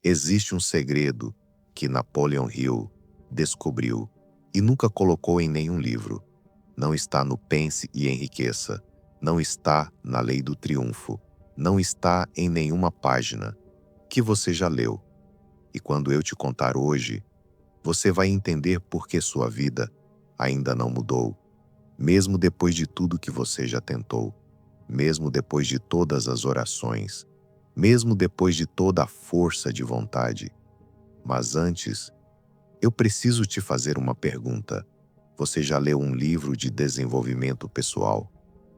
Existe um segredo que Napoleon Hill descobriu e nunca colocou em nenhum livro. Não está no Pense e Enriqueça, não está na Lei do Triunfo, não está em nenhuma página que você já leu. E quando eu te contar hoje, você vai entender por que sua vida ainda não mudou, mesmo depois de tudo que você já tentou, mesmo depois de todas as orações, mesmo depois de toda a força de vontade. Mas antes, eu preciso te fazer uma pergunta. Você já leu um livro de desenvolvimento pessoal?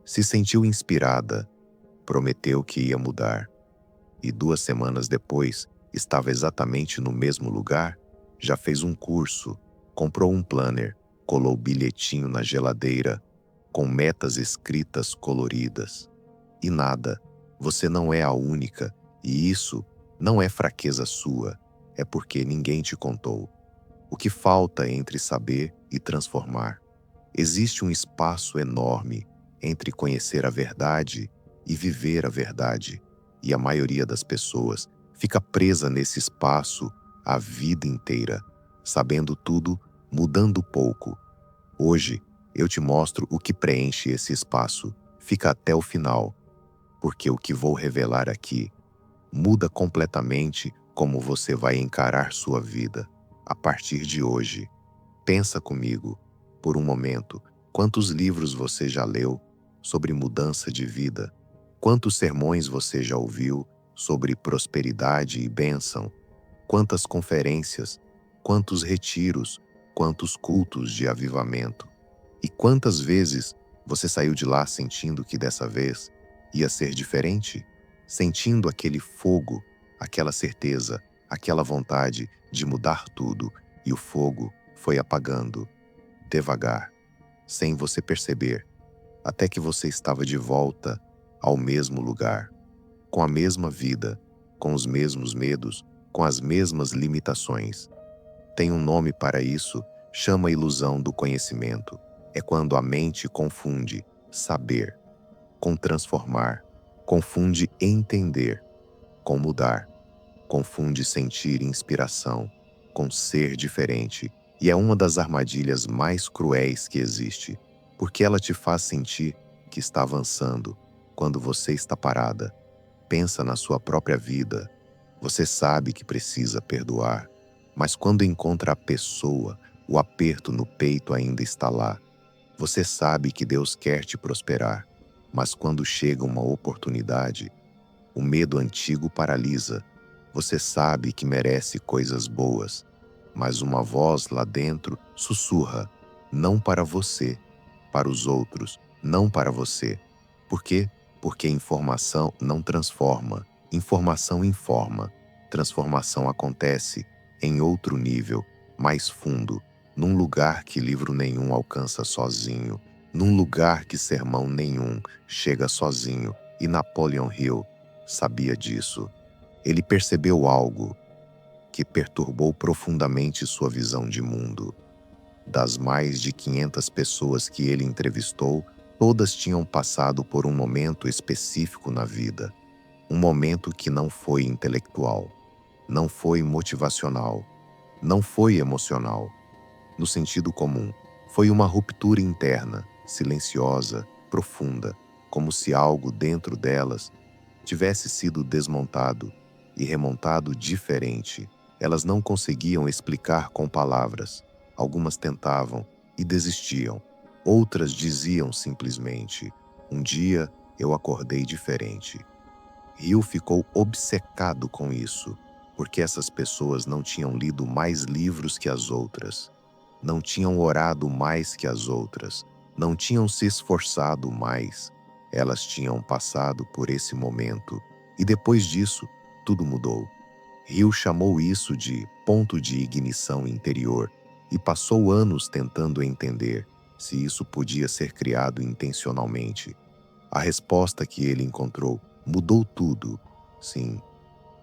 Se sentiu inspirada, prometeu que ia mudar, e 2 semanas depois estava exatamente no mesmo lugar? Já fez um curso, comprou um planner, colou bilhetinho na geladeira, com metas escritas coloridas. E nada, você não é a única, e isso não é fraqueza sua, é porque ninguém te contou. O que falta entre saber e transformar? Existe um espaço enorme entre conhecer a verdade e viver a verdade, e a maioria das pessoas fica presa nesse espaço a vida inteira, sabendo tudo, mudando pouco. Hoje, eu te mostro o que preenche esse espaço. Fica até o final, porque o que vou revelar aqui muda completamente como você vai encarar sua vida a partir de hoje. Pensa comigo, por um momento, quantos livros você já leu sobre mudança de vida? Quantos sermões você já ouviu sobre prosperidade e bênção? Quantas conferências, quantos retiros, quantos cultos de avivamento? E quantas vezes você saiu de lá sentindo que dessa vez ia ser diferente? Sentindo aquele fogo, aquela certeza, aquela vontade de mudar tudo, e o fogo foi apagando, devagar, sem você perceber, até que você estava de volta ao mesmo lugar, com a mesma vida, com os mesmos medos, com as mesmas limitações. Tem um nome para isso, chama ilusão do conhecimento. É quando a mente confunde saber com transformar, confunde entender com mudar, confunde sentir inspiração com ser diferente. E é uma das armadilhas mais cruéis que existe, porque ela te faz sentir que está avançando quando você está parada. Pensa na sua própria vida. Você sabe que precisa perdoar, mas quando encontra a pessoa, o aperto no peito ainda está lá. Você sabe que Deus quer te prosperar, mas quando chega uma oportunidade, o medo antigo paralisa. Você sabe que merece coisas boas, mas uma voz lá dentro sussurra: não para você, para os outros, não para você. Por quê? Porque informação não transforma, informação informa. Transformação acontece em outro nível, mais fundo, num lugar que livro nenhum alcança sozinho, num lugar que sermão nenhum chega sozinho, e Napoleon Hill sabia disso. Ele percebeu algo que perturbou profundamente sua visão de mundo. Das mais de 500 pessoas que ele entrevistou, todas tinham passado por um momento específico na vida. Um momento que não foi intelectual, não foi motivacional, não foi emocional. No sentido comum, foi uma ruptura interna, silenciosa, profunda, como se algo dentro delas tivesse sido desmontado e remontado diferente. Elas não conseguiam explicar com palavras. Algumas tentavam e desistiam. Outras diziam simplesmente: um dia eu acordei diferente. Hill ficou obcecado com isso, porque essas pessoas não tinham lido mais livros que as outras, não tinham orado mais que as outras, não tinham se esforçado mais. Elas tinham passado por esse momento, e depois disso, tudo mudou. Hill chamou isso de ponto de ignição interior e passou anos tentando entender se isso podia ser criado intencionalmente. A resposta que ele encontrou mudou tudo. Sim,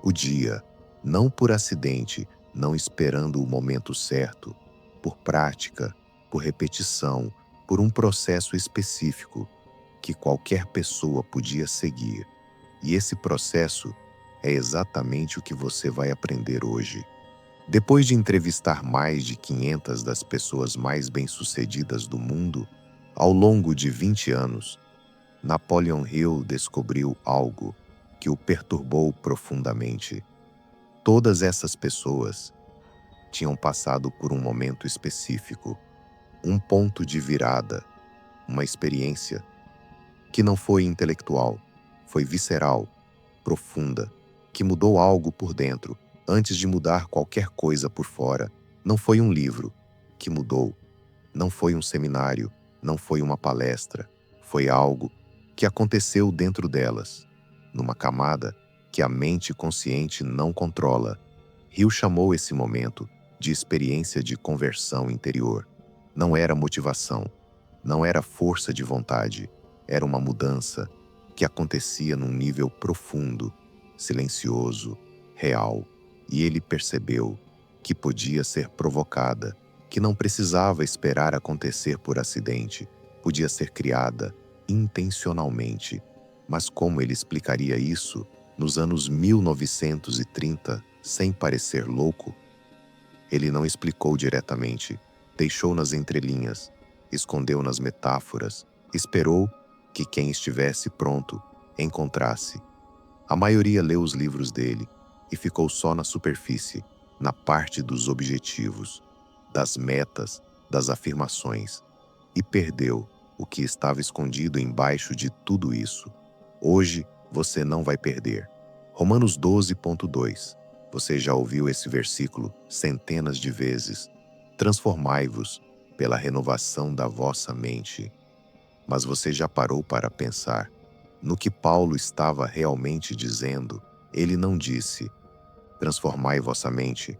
o dia, não por acidente, não esperando o momento certo, por prática, por repetição, por um processo específico que qualquer pessoa podia seguir. E esse processo É exatamente o que você vai aprender hoje. Depois de entrevistar mais de 500 das pessoas mais bem-sucedidas do mundo, ao longo de 20 anos, Napoleon Hill descobriu algo que o perturbou profundamente. Todas essas pessoas tinham passado por um momento específico, um ponto de virada, uma experiência que não foi intelectual, foi visceral, profunda, que mudou algo por dentro, antes de mudar qualquer coisa por fora. Não foi um livro que mudou, não foi um seminário, não foi uma palestra, foi algo que aconteceu dentro delas, numa camada que a mente consciente não controla. Hill chamou esse momento de experiência de conversão interior. Não era motivação, não era força de vontade, era uma mudança que acontecia num nível profundo, silencioso, real, e ele percebeu que podia ser provocada, que não precisava esperar acontecer por acidente, podia ser criada intencionalmente. Mas como ele explicaria isso nos anos 1930, sem parecer louco? Ele não explicou diretamente, deixou nas entrelinhas, escondeu nas metáforas, esperou que quem estivesse pronto encontrasse. A maioria leu os livros dele e ficou só na superfície, na parte dos objetivos, das metas, das afirmações, e perdeu o que estava escondido embaixo de tudo isso. Hoje você não vai perder. Romanos 12,2. Você já ouviu esse versículo centenas de vezes. Transformai-vos pela renovação da vossa mente. Mas você já parou para pensar no que Paulo estava realmente dizendo? Ele não disse, transformai vossa mente.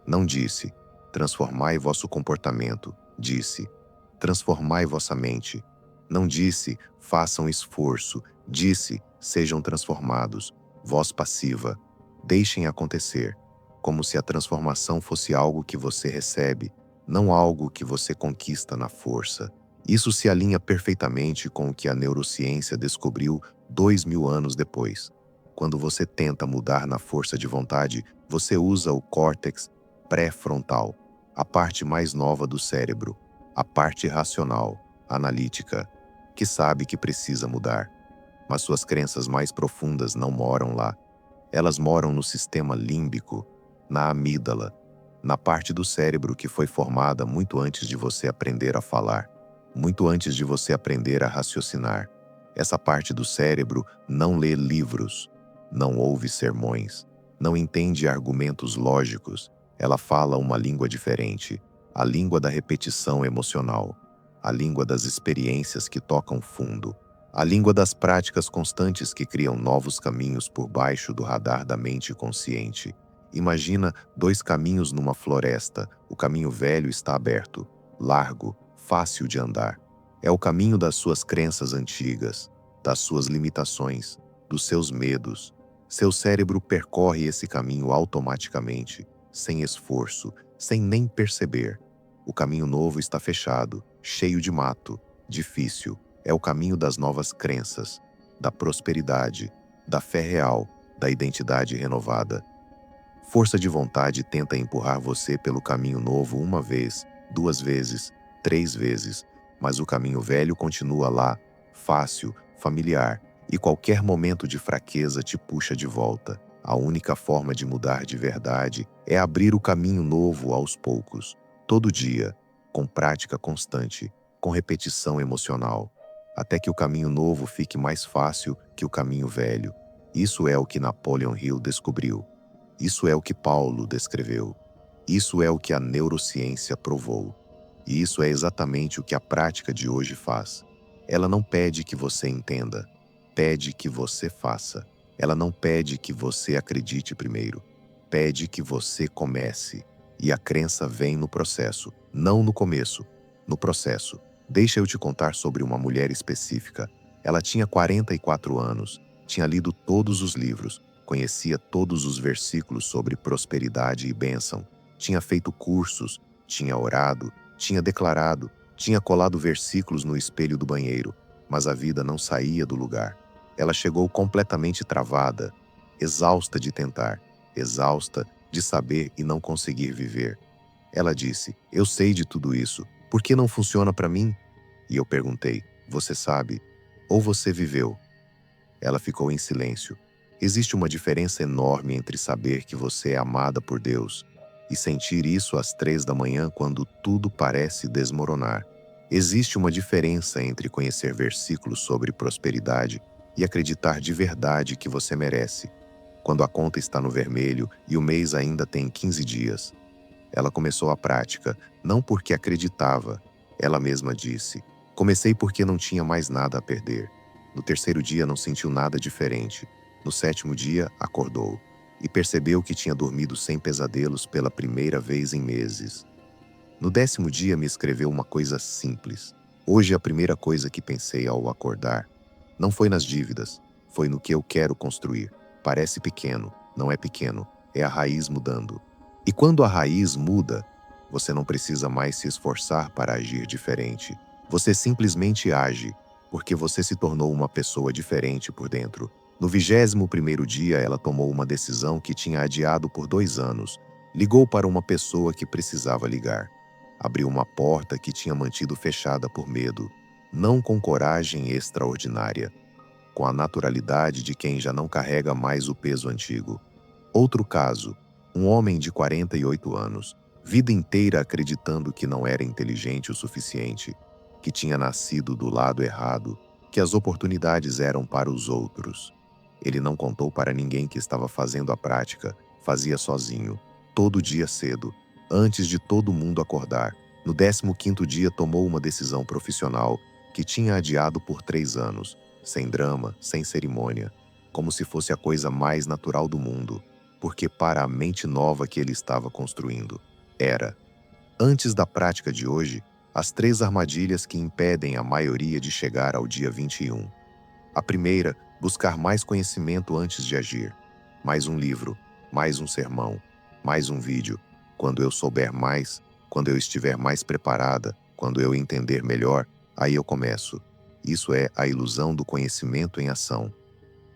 Não disse, transformai vosso comportamento. Disse, transformai vossa mente. Não disse, façam esforço. Disse, sejam transformados. Voz passiva. Deixem acontecer. Como se a transformação fosse algo que você recebe, não algo que você conquista na força. Isso se alinha perfeitamente com o que a neurociência descobriu 2000 anos depois. Quando você tenta mudar na força de vontade, você usa o córtex pré-frontal, a parte mais nova do cérebro, a parte racional, analítica, que sabe que precisa mudar. Mas suas crenças mais profundas não moram lá. Elas moram no sistema límbico, na amígdala, na parte do cérebro que foi formada muito antes de você aprender a falar, muito antes de você aprender a raciocinar. Essa parte do cérebro não lê livros, não ouve sermões, não entende argumentos lógicos. Ela fala uma língua diferente, a língua da repetição emocional, a língua das experiências que tocam fundo, a língua das práticas constantes que criam novos caminhos por baixo do radar da mente consciente. Imagina dois caminhos numa floresta. O caminho velho está aberto, largo, fácil de andar. É o caminho das suas crenças antigas, das suas limitações, dos seus medos. Seu cérebro percorre esse caminho automaticamente, sem esforço, sem nem perceber. O caminho novo está fechado, cheio de mato, difícil. É o caminho das novas crenças, da prosperidade, da fé real, da identidade renovada. Força de vontade tenta empurrar você pelo caminho novo uma vez, duas vezes, três vezes, mas o caminho velho continua lá, fácil, familiar, e qualquer momento de fraqueza te puxa de volta. A única forma de mudar de verdade é abrir o caminho novo aos poucos, todo dia, com prática constante, com repetição emocional, até que o caminho novo fique mais fácil que o caminho velho. Isso é o que Napoleon Hill descobriu. Isso é o que Paulo descreveu. Isso é o que a neurociência provou. E isso é exatamente o que a prática de hoje faz. Ela não pede que você entenda, pede que você faça. Ela não pede que você acredite primeiro, pede que você comece. E a crença vem no processo, não no começo, no processo. Deixa eu te contar sobre uma mulher específica. Ela tinha 44 anos, tinha lido todos os livros, conhecia todos os versículos sobre prosperidade e bênção, tinha feito cursos, tinha orado, tinha declarado, tinha colado versículos no espelho do banheiro, mas a vida não saía do lugar. Ela chegou completamente travada, exausta de tentar, exausta de saber e não conseguir viver. Ela disse: "Eu sei de tudo isso. Por que não funciona para mim?" E eu perguntei: "Você sabe? Ou você viveu?" Ela ficou em silêncio. Existe uma diferença enorme entre saber que você é amada por Deus e sentir isso às 3 da manhã quando tudo parece desmoronar. Existe uma diferença entre conhecer versículos sobre prosperidade e acreditar de verdade que você merece, quando a conta está no vermelho e o mês ainda tem 15 dias. Ela começou a prática, não porque acreditava. Ela mesma disse: "Comecei porque não tinha mais nada a perder." No terceiro dia não sentiu nada diferente. No sétimo dia, acordou e percebeu que tinha dormido sem pesadelos pela primeira vez em meses. No 10º dia me escreveu uma coisa simples. Hoje a primeira coisa que pensei ao acordar não foi nas dívidas, foi no que eu quero construir. Parece pequeno, não é pequeno, é a raiz mudando. E quando a raiz muda, você não precisa mais se esforçar para agir diferente. Você simplesmente age, porque você se tornou uma pessoa diferente por dentro. No 21º dia, ela tomou uma decisão que tinha adiado por 2 anos. Ligou para uma pessoa que precisava ligar. Abriu uma porta que tinha mantido fechada por medo, não com coragem extraordinária, com a naturalidade de quem já não carrega mais o peso antigo. Outro caso, um homem de 48 anos, vida inteira acreditando que não era inteligente o suficiente, que tinha nascido do lado errado, que as oportunidades eram para os outros. Ele não contou para ninguém que estava fazendo a prática, fazia sozinho, todo dia cedo, antes de todo mundo acordar. No 15º dia tomou uma decisão profissional que tinha adiado por 3 anos, sem drama, sem cerimônia, como se fosse a coisa mais natural do mundo, porque para a mente nova que ele estava construindo, era. Antes da prática de hoje, as 3 armadilhas que impedem a maioria de chegar ao dia 21. A primeira, buscar mais conhecimento antes de agir. Mais um livro, mais um sermão, mais um vídeo. Quando eu souber mais, quando eu estiver mais preparada, quando eu entender melhor, aí eu começo. Isso é a ilusão do conhecimento em ação.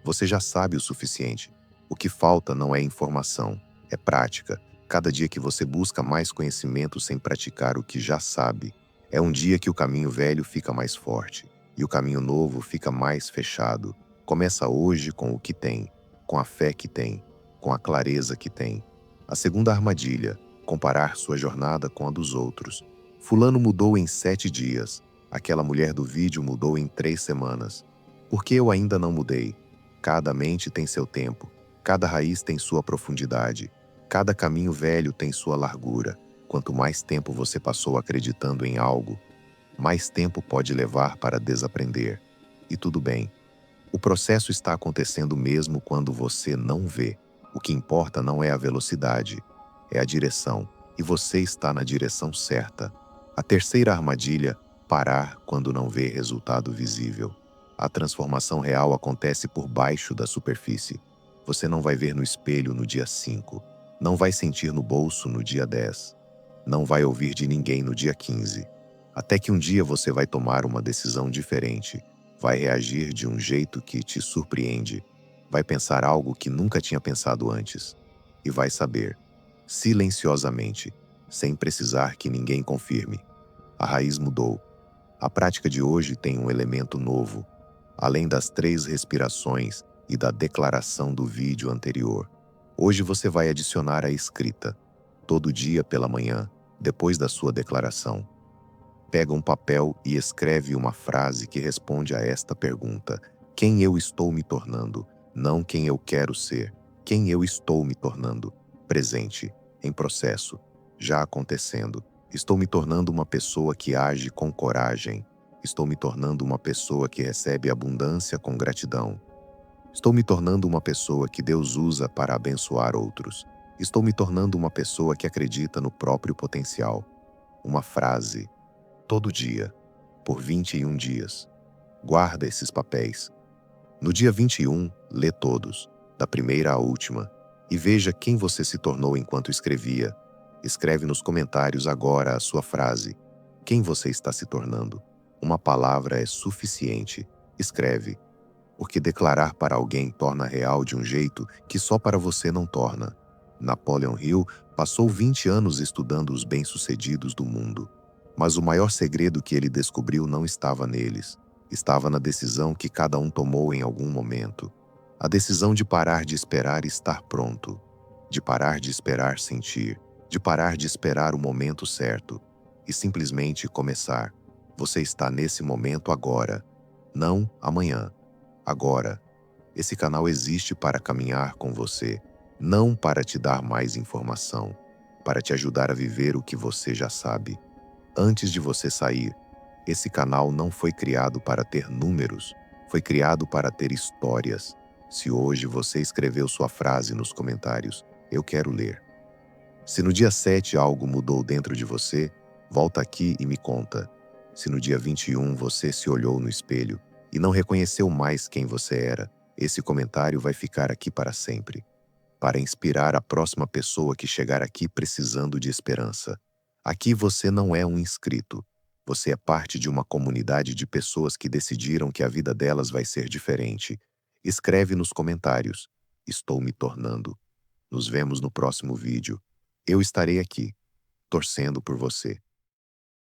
Você já sabe o suficiente. O que falta não é informação, é prática. Cada dia que você busca mais conhecimento sem praticar o que já sabe, é um dia que o caminho velho fica mais forte e o caminho novo fica mais fechado. Começa hoje com o que tem, com a fé que tem, com a clareza que tem. A segunda armadilha, comparar sua jornada com a dos outros. Fulano mudou em 7 dias, aquela mulher do vídeo mudou em 3 semanas. Por que eu ainda não mudei? Cada mente tem seu tempo, cada raiz tem sua profundidade, cada caminho velho tem sua largura. Quanto mais tempo você passou acreditando em algo, mais tempo pode levar para desaprender. E tudo bem. O processo está acontecendo mesmo quando você não vê. O que importa não é a velocidade, é a direção. E você está na direção certa. A terceira armadilha, parar quando não vê resultado visível. A transformação real acontece por baixo da superfície. Você não vai ver no espelho no dia 5, não vai sentir no bolso no dia 10, não vai ouvir de ninguém no dia 15. Até que um dia você vai tomar uma decisão diferente, vai reagir de um jeito que te surpreende, vai pensar algo que nunca tinha pensado antes e vai saber, silenciosamente, sem precisar que ninguém confirme. A raiz mudou. A prática de hoje tem um elemento novo, além das 3 respirações e da declaração do vídeo anterior. Hoje você vai adicionar a escrita, todo dia pela manhã, depois da sua declaração. Pega um papel e escreve uma frase que responde a esta pergunta: quem eu estou me tornando? Não quem eu quero ser. Quem eu estou me tornando? Presente, em processo, já acontecendo. Estou me tornando uma pessoa que age com coragem. Estou me tornando uma pessoa que recebe abundância com gratidão. Estou me tornando uma pessoa que Deus usa para abençoar outros. Estou me tornando uma pessoa que acredita no próprio potencial. Uma frase, todo dia, por 21 dias. Guarda esses papéis. No dia 21, lê todos, da primeira à última, e veja quem você se tornou enquanto escrevia. Escreve nos comentários agora a sua frase. Quem você está se tornando? Uma palavra é suficiente. Escreve. porque declarar para alguém torna real de um jeito que só para você não torna. Napoleon Hill passou 20 anos estudando os bem-sucedidos do mundo, mas o maior segredo que ele descobriu não estava neles, estava na decisão que cada um tomou em algum momento. A decisão de parar de esperar e estar pronto, de parar de esperar sentir, de parar de esperar o momento certo e simplesmente começar. Você está nesse momento agora, não amanhã. Agora, esse canal existe para caminhar com você, não para te dar mais informação, para te ajudar a viver o que você já sabe. Antes de você sair, esse canal não foi criado para ter números, foi criado para ter histórias. Se hoje você escreveu sua frase nos comentários, eu quero ler. Se no dia 7 algo mudou dentro de você, volta aqui e me conta. Se no dia 21 você se olhou no espelho e não reconheceu mais quem você era, esse comentário vai ficar aqui para sempre, para inspirar a próxima pessoa que chegar aqui precisando de esperança. Aqui você não é um inscrito. Você é parte de uma comunidade de pessoas que decidiram que a vida delas vai ser diferente. Escreve nos comentários: estou me tornando. Nos vemos no próximo vídeo. Eu estarei aqui, torcendo por você.